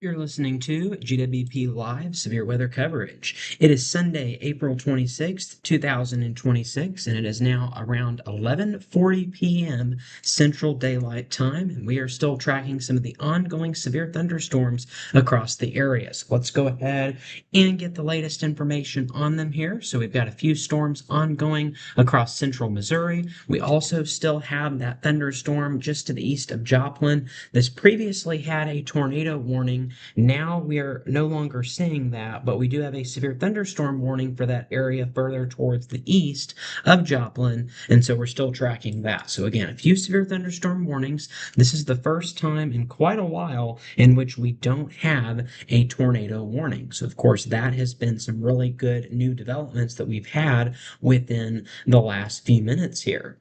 You're listening to GWP Live Severe Weather Coverage. It is Sunday, April 26th, 2026, and it is now around 11:40 p.m. Central Daylight Time, and we are still tracking some of the ongoing severe thunderstorms across the area. So let's go ahead and get the latest information on them here. So we've got a few storms ongoing across central Missouri. We also still have that thunderstorm just to the east of Joplin. This previously had a tornado warning. Now we are no longer seeing that, but we do have a severe thunderstorm warning for that area further towards the east of Joplin, and so we're still tracking that. So again, a few severe thunderstorm warnings. This is the first time in quite a while in which we don't have a tornado warning. So of course, that has been some really good new developments that we've had within the last few minutes here.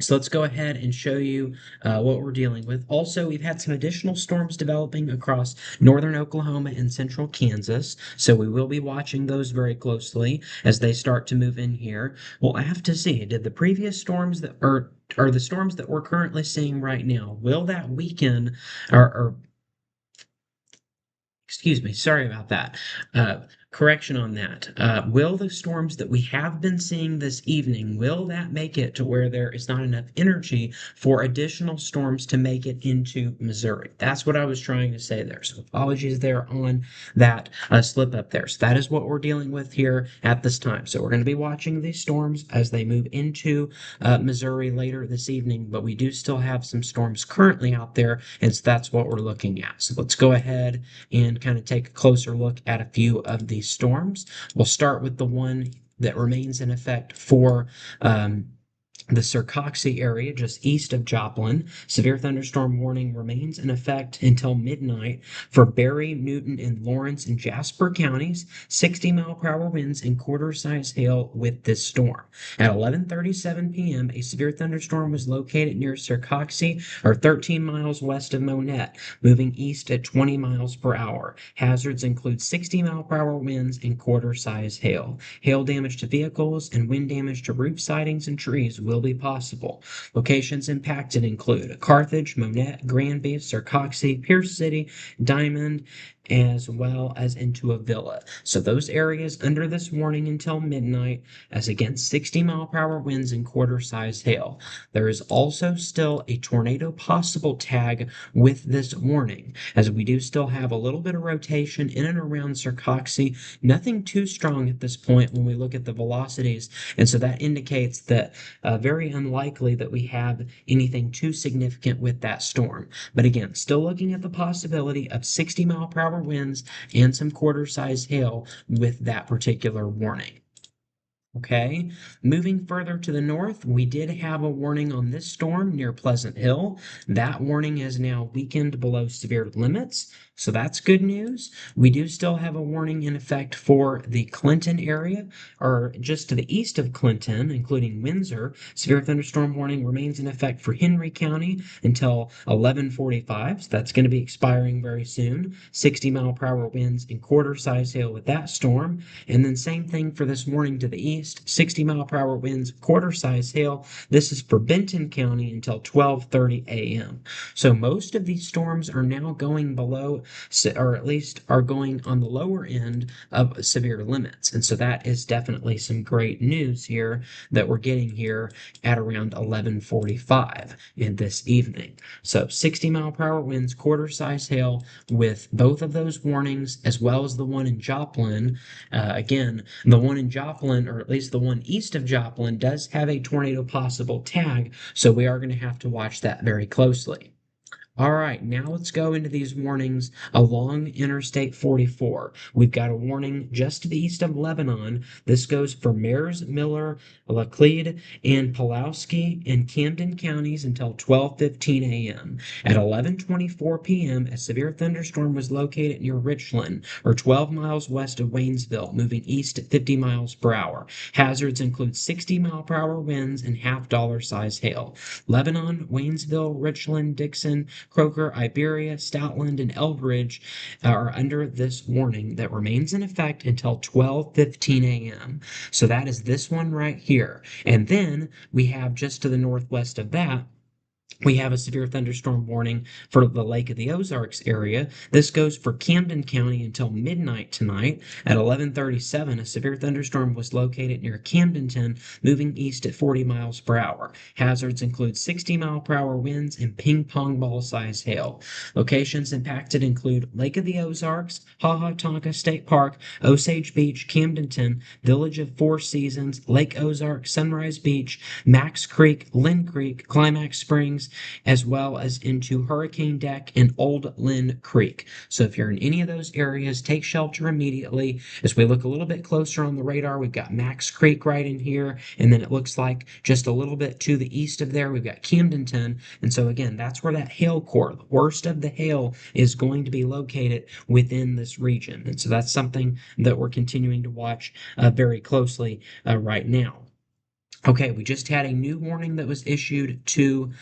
So let's go ahead and show you what we're dealing with. Also, we've had some additional storms developing across northern Oklahoma and central Kansas. So we will be watching those very closely as they start to move in here. We'll have to see, did the previous storms that are the storms that we're currently seeing right now, will that weaken or excuse me, sorry about that. Correction on that. Will the storms that we have been seeing this evening, will that make it to where there is not enough energy for additional storms to make it into Missouri? That's what I was trying to say there. So apologies there on that slip up there. So that is what we're dealing with here at this time. So we're going to be watching these storms as they move into Missouri later this evening, but we do still have some storms currently out there, and so that's what we're looking at. So let's go ahead and kind of take a closer look at a few of these storms. We'll start with the one that remains in effect for the Surcoxie area just east of Joplin. Severe thunderstorm warning remains in effect until midnight for Berry, Newton, and Lawrence and Jasper counties. 60-mile-per-hour winds and quarter-size hail with this storm. At 11:37 p.m., a severe thunderstorm was located near Surcoxie, or 13 miles west of Monette, moving east at 20 miles per hour. Hazards include 60-mile-per-hour winds and quarter-size hail. Hail damage to vehicles and wind damage to roof sidings and trees will be possible. Locations impacted include Carthage, Monette, Granby, Surcoxie, Pierce City, Diamond, as well as into Avila. So those areas under this warning until midnight, as against 60-mile-per-hour winds and quarter-size hail. There is also still a tornado possible tag with this warning, as we do still have a little bit of rotation in and around Surcoxie. Nothing too strong at this point when we look at the velocities, and so that indicates that very unlikely that we have anything too significant with that storm. But again, still looking at the possibility of 60-mile-per-hour winds and some quarter-size hail with that particular warning. Okay, moving further to the north, we did have a warning on this storm near Pleasant Hill. That warning has now weakened below severe limits, so that's good news. We do still have a warning in effect for the Clinton area, or just to the east of Clinton, including Windsor. Severe thunderstorm warning remains in effect for Henry County until 11:45, so that's going to be expiring very soon. 60-mile-per-hour winds and quarter-size hail with that storm, and then same thing for this morning to the east. 60-mile-per-hour winds, quarter-size hail. This is for Benton County until 12:30 a.m. So most of these storms are now going below, or at least are going on the lower end of severe limits. And so that is definitely some great news here that we're getting here at around 11:45 in this evening. So 60-mile-per-hour winds, quarter-size hail with both of those warnings, as well as the one in Joplin. Again, the one in Joplin, or at least the one east of Joplin, does have a tornado possible tag, so we are going to have to watch that very closely. All right, now let's go into these warnings along Interstate 44. We've got a warning just to the east of Lebanon. This goes for Mears, Miller, Laclede, and Pulaski in Camden counties until 12:15 a.m. At 11:24 p.m., a severe thunderstorm was located near Richland, or 12 miles west of Waynesville, moving east at 50 miles per hour. Hazards include 60-mile-per-hour winds and half-dollar size hail. Lebanon, Waynesville, Richland, Dixon, Croker, Iberia, Stoutland, and Elbridge are under this warning that remains in effect until 12:15 a.m. So that is this one right here. And then we have just to the northwest of that We have a severe thunderstorm warning for the Lake of the Ozarks area. This goes for Camden County until midnight tonight. At 11:37, a severe thunderstorm was located near Camdenton, moving east at 40 miles per hour. Hazards include 60-mile-per-hour winds and ping pong ball size hail. Locations impacted include Lake of the Ozarks, Tonka State Park, Osage Beach, Camdenton, Village of Four Seasons, Lake Ozark, Sunrise Beach, Max Creek, Lynn Creek, Climax Springs, as well as into Hurricane Deck and Old Lynn Creek. So if you're in any of those areas, take shelter immediately. As we look a little bit closer on the radar, we've got Max Creek right in here, and then it looks like just a little bit to the east of there, we've got Camdenton. And so again, that's where that hail core, the worst of the hail, is going to be located within this region. And so that's something that we're continuing to watch very closely right now. Okay, we just had a new warning that was issued to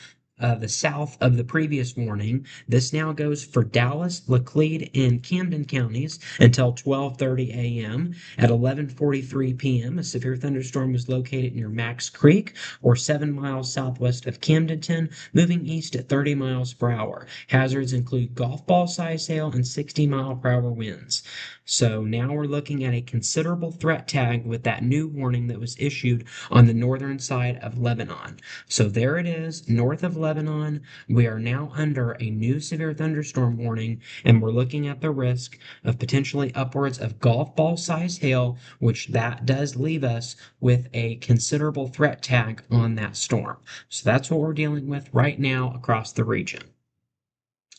the south of the previous warning. This now goes for Dallas, Laclede, and Camden counties until 12:30 a.m. At 11:43 p.m., a severe thunderstorm was located near Max Creek, or 7 miles southwest of Camdenton, moving east at 30 miles per hour. Hazards include golf ball size hail and 60-mile-per-hour winds. So now we're looking at a considerable threat tag with that new warning that was issued on the northern side of Lebanon. So there it is, north of Lebanon. We are now under a new severe thunderstorm warning, and we're looking at the risk of potentially upwards of golf ball size hail, which that does leave us with a considerable threat tag on that storm. So that's what we're dealing with right now across the region.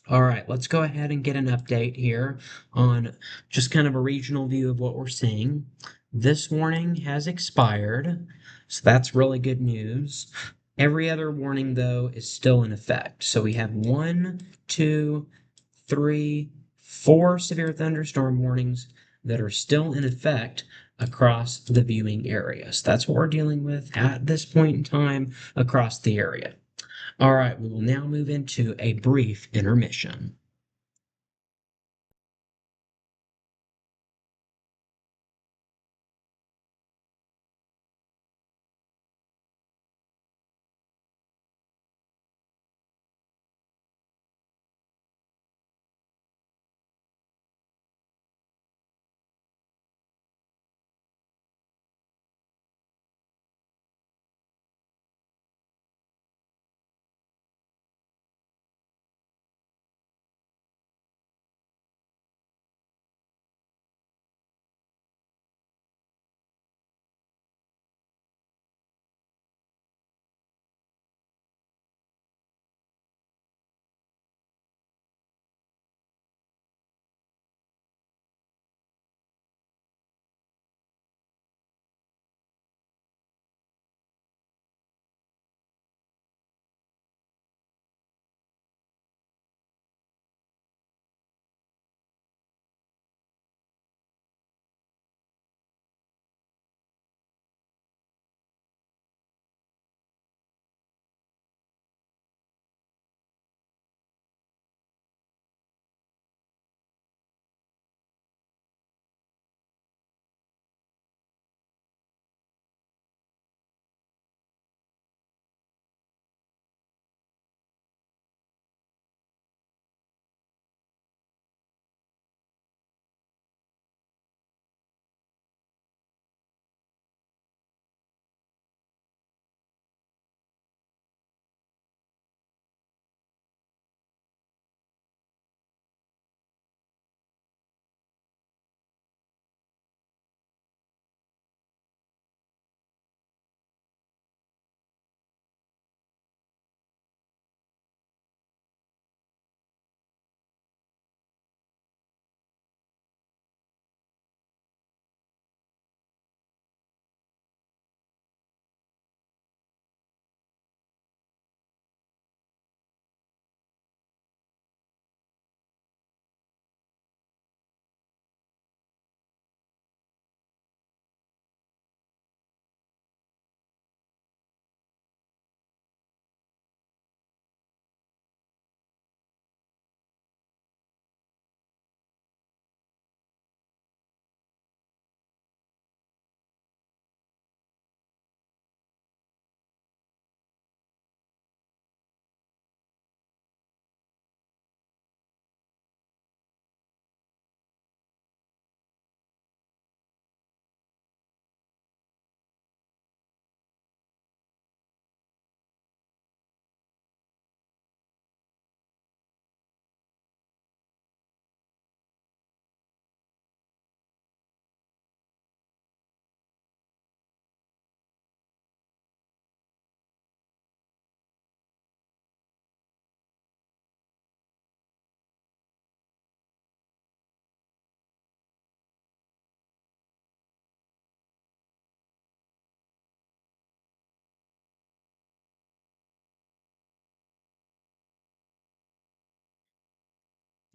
All right, let's go ahead and get an update here on just kind of a regional view of what we're seeing. This warning has expired, so that's really good news. Every other warning, though, is still in effect. So we have one, two, three, four severe thunderstorm warnings that are still in effect across the viewing areas. That's what we're dealing with at this point in time across the area. All right, we will now move into a brief intermission.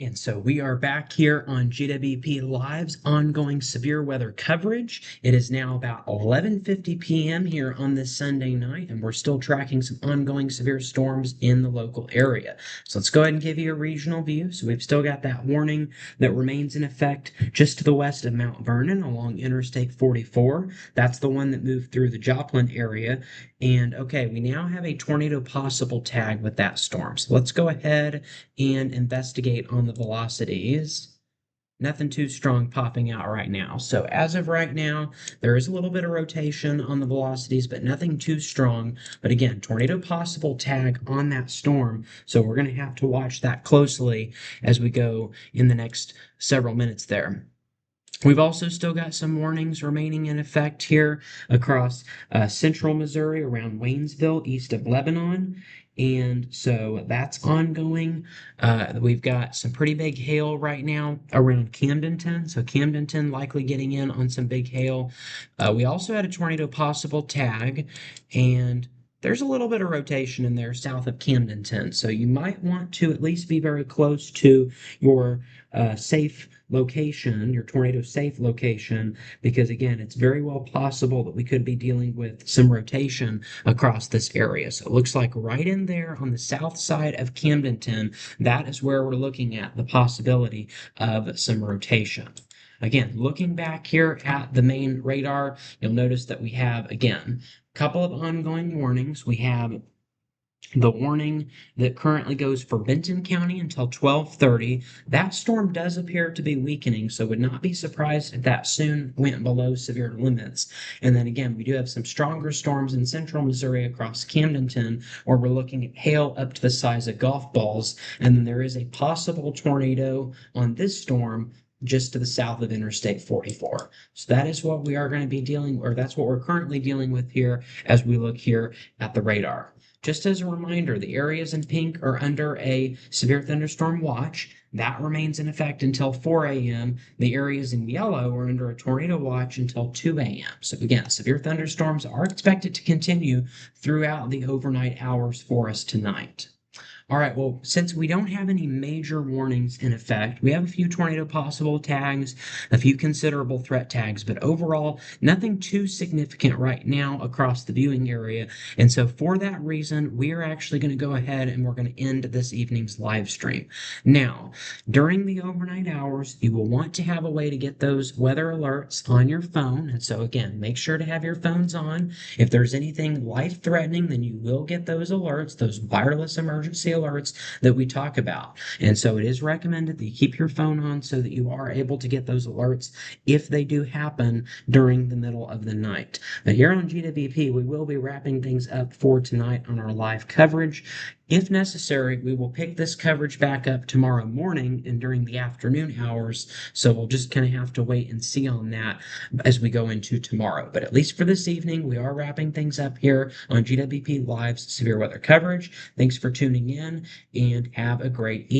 And so we are back here on GWP Live's ongoing severe weather coverage. It is now about 11:50 p.m. here on this Sunday night, and we're still tracking some ongoing severe storms in the local area. So let's go ahead and give you a regional view. So we've still got that warning that remains in effect just to the west of Mount Vernon along Interstate 44. That's the one that moved through the Joplin area. And okay, we now have a tornado possible tag with that storm. So let's go ahead and investigate on the velocities. Nothing too strong popping out right now. So as of right now, there is a little bit of rotation on the velocities, but nothing too strong. But again, tornado possible tag on that storm. So we're going to have to watch that closely as we go in the next several minutes there. We've also still got some warnings remaining in effect here across central Missouri around Waynesville, east of Lebanon. And so that's ongoing. We've got some pretty big hail right now around Camdenton. So Camdenton likely getting in on some big hail. We also had a tornado possible tag, and there's a little bit of rotation in there south of Camdenton. So you might want to at least be very close to your safe location, your tornado safe location, because again, it's very well possible that we could be dealing with some rotation across this area. So it looks like right in there on the south side of Camdenton, that is where we're looking at the possibility of some rotation. Again, looking back here at the main radar, you'll notice that we have, again, a couple of ongoing warnings. We have the warning that currently goes for Benton County until 12:30. That storm does appear to be weakening, so would not be surprised if that soon went below severe limits. And then again, we do have some stronger storms in central Missouri across Camdenton, where we're looking at hail up to the size of golf balls. And then there is a possible tornado on this storm just to the south of Interstate 44. So that is what we are going to be dealing, or that's what we're currently dealing with here as we look here at the radar. Just as a reminder, the areas in pink are under a severe thunderstorm watch. That remains in effect until 4 a.m. The areas in yellow are under a tornado watch until 2 a.m. So again, severe thunderstorms are expected to continue throughout the overnight hours for us tonight. All right, well, since we don't have any major warnings in effect, we have a few tornado possible tags, a few considerable threat tags, but overall, nothing too significant right now across the viewing area. And so for that reason, we are actually going to go ahead and we're going to end this evening's live stream. Now, during the overnight hours, you will want to have a way to get those weather alerts on your phone. And so again, make sure to have your phones on. If there's anything life-threatening, then you will get those alerts, those wireless emergency alerts that we talk about. And so it is recommended that you keep your phone on so that you are able to get those alerts if they do happen during the middle of the night. But here on GWP, we will be wrapping things up for tonight on our live coverage. If necessary, we will pick this coverage back up tomorrow morning and during the afternoon hours. So we'll just kind of have to wait and see on that as we go into tomorrow. But at least for this evening, we are wrapping things up here on GWP Live's severe weather coverage. Thanks for tuning in and have a great evening.